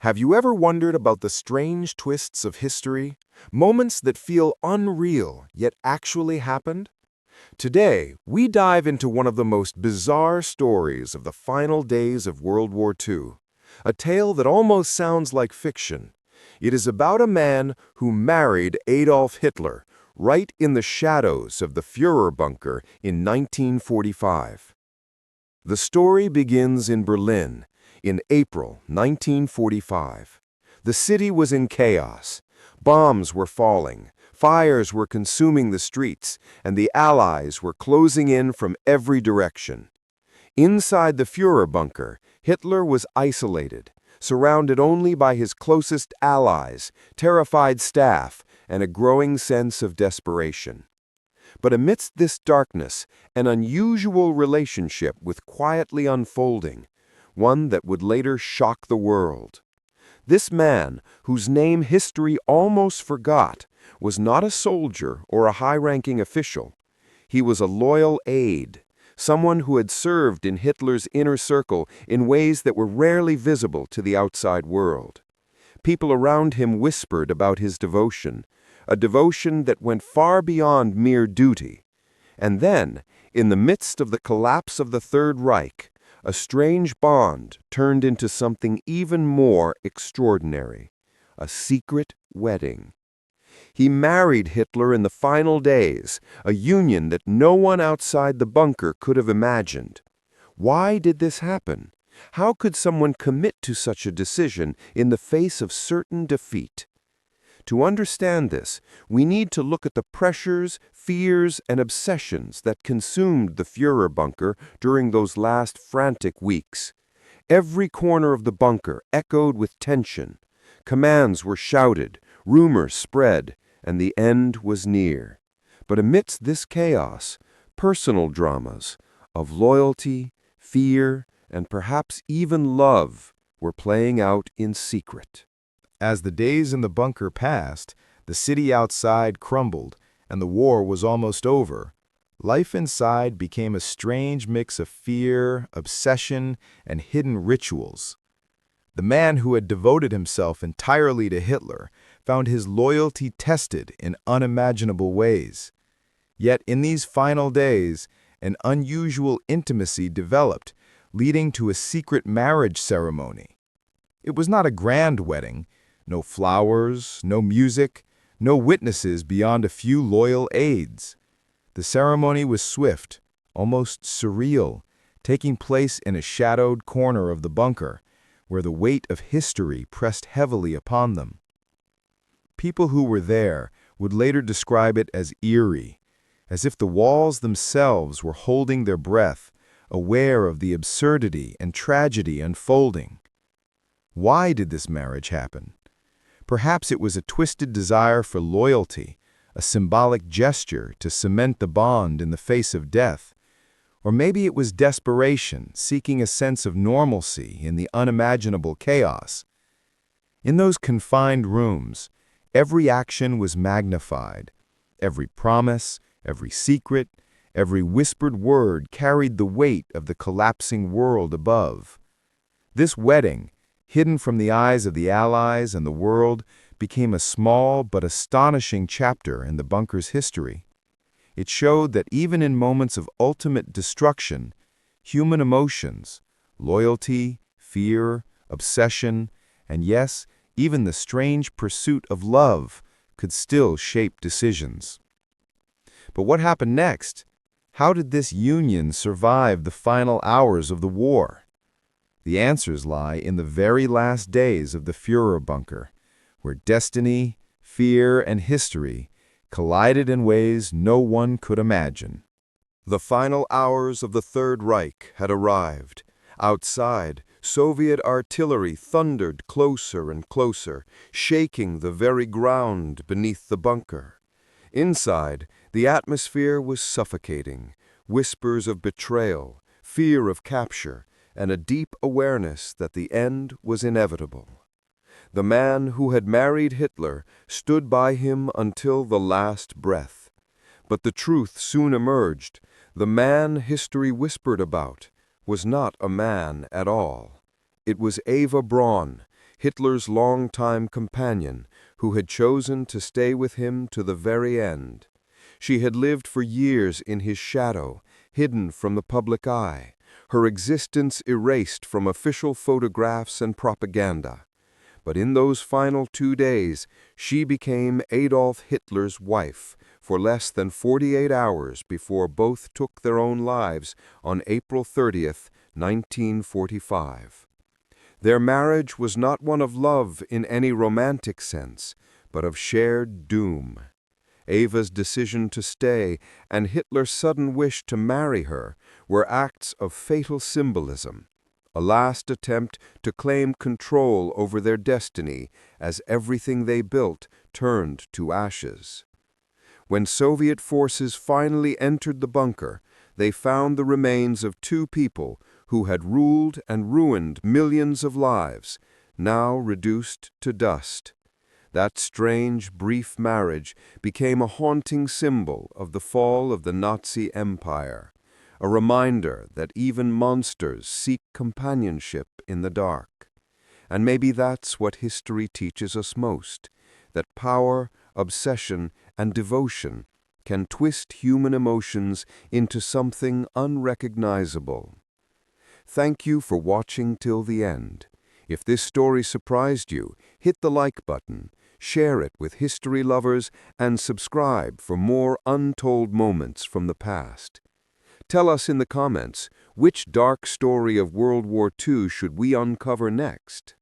Have you ever wondered about the strange twists of history? Moments that feel unreal, yet actually happened? Today, we dive into one of the most bizarre stories of the final days of World War II. A tale that almost sounds like fiction. It is about a man who married Adolf Hitler, right in the shadows of the Führer bunker in 1945. The story begins in Berlin, in April 1945. The city was in chaos. Bombs were falling, fires were consuming the streets, and the Allies were closing in from every direction. Inside the Führer bunker, Hitler was isolated, surrounded only by his closest allies, terrified staff, and a growing sense of desperation. But amidst this darkness, an unusual relationship was quietly unfolding, one that would later shock the world. This man, whose name history almost forgot, was not a soldier or a high-ranking official. He was a loyal aide, someone who had served in Hitler's inner circle in ways that were rarely visible to the outside world. People around him whispered about his devotion, a devotion that went far beyond mere duty. And then, in the midst of the collapse of the Third Reich, a strange bond turned into something even more extraordinary: a secret wedding. He married Hitler in the final days, a union that no one outside the bunker could have imagined. Why did this happen? How could someone commit to such a decision in the face of certain defeat? To understand this, we need to look at the pressures, fears, and obsessions that consumed the Führer bunker during those last frantic weeks. Every corner of the bunker echoed with tension. Commands were shouted, rumors spread, and the end was near. But amidst this chaos, personal dramas of loyalty, fear, and perhaps even love were playing out in secret. As the days in the bunker passed, the city outside crumbled, and the war was almost over. Life inside became a strange mix of fear, obsession, and hidden rituals. The man who had devoted himself entirely to Hitler found his loyalty tested in unimaginable ways. Yet in these final days, an unusual intimacy developed, leading to a secret marriage ceremony. It was not a grand wedding. No flowers, no music, no witnesses beyond a few loyal aides. The ceremony was swift, almost surreal, taking place in a shadowed corner of the bunker, where the weight of history pressed heavily upon them. People who were there would later describe it as eerie, as if the walls themselves were holding their breath, aware of the absurdity and tragedy unfolding. Why did this marriage happen? Perhaps it was a twisted desire for loyalty, a symbolic gesture to cement the bond in the face of death. Or maybe it was desperation, seeking a sense of normalcy in the unimaginable chaos. In those confined rooms, every action was magnified. Every promise, every secret, every whispered word carried the weight of the collapsing world above. This wedding, hidden from the eyes of the Allies and the world, became a small but astonishing chapter in the bunker's history. It showed that even in moments of ultimate destruction, human emotions, loyalty, fear, obsession, and yes, even the strange pursuit of love could still shape decisions. But what happened next? How did this union survive the final hours of the war? The answers lie in the very last days of the Führer bunker, where destiny, fear, and history collided in ways no one could imagine. The final hours of the Third Reich had arrived. Outside, Soviet artillery thundered closer and closer, shaking the very ground beneath the bunker. Inside, the atmosphere was suffocating, whispers of betrayal, fear of capture, and a deep awareness that the end was inevitable. The man who had married Hitler stood by him until the last breath. But the truth soon emerged. The man history whispered about was not a man at all. It was Eva Braun, Hitler's longtime companion, who had chosen to stay with him to the very end. She had lived for years in his shadow, hidden from the public eye, her existence erased from official photographs and propaganda. But in those final 2 days, she became Adolf Hitler's wife for less than 48 hours before both took their own lives on April 30th, 1945. Their marriage was not one of love in any romantic sense, but of shared doom. Eva's decision to stay and Hitler's sudden wish to marry her were acts of fatal symbolism, a last attempt to claim control over their destiny as everything they built turned to ashes. When Soviet forces finally entered the bunker, they found the remains of 2 people who had ruled and ruined millions of lives, now reduced to dust. That strange, brief marriage became a haunting symbol of the fall of the Nazi Empire, a reminder that even monsters seek companionship in the dark. And maybe that's what history teaches us most, that power, obsession, and devotion can twist human emotions into something unrecognizable. Thank you for watching till the end. If this story surprised you, hit the like button, share it with history lovers, and subscribe for more untold moments from the past. Tell us in the comments, which dark story of World War II should we uncover next?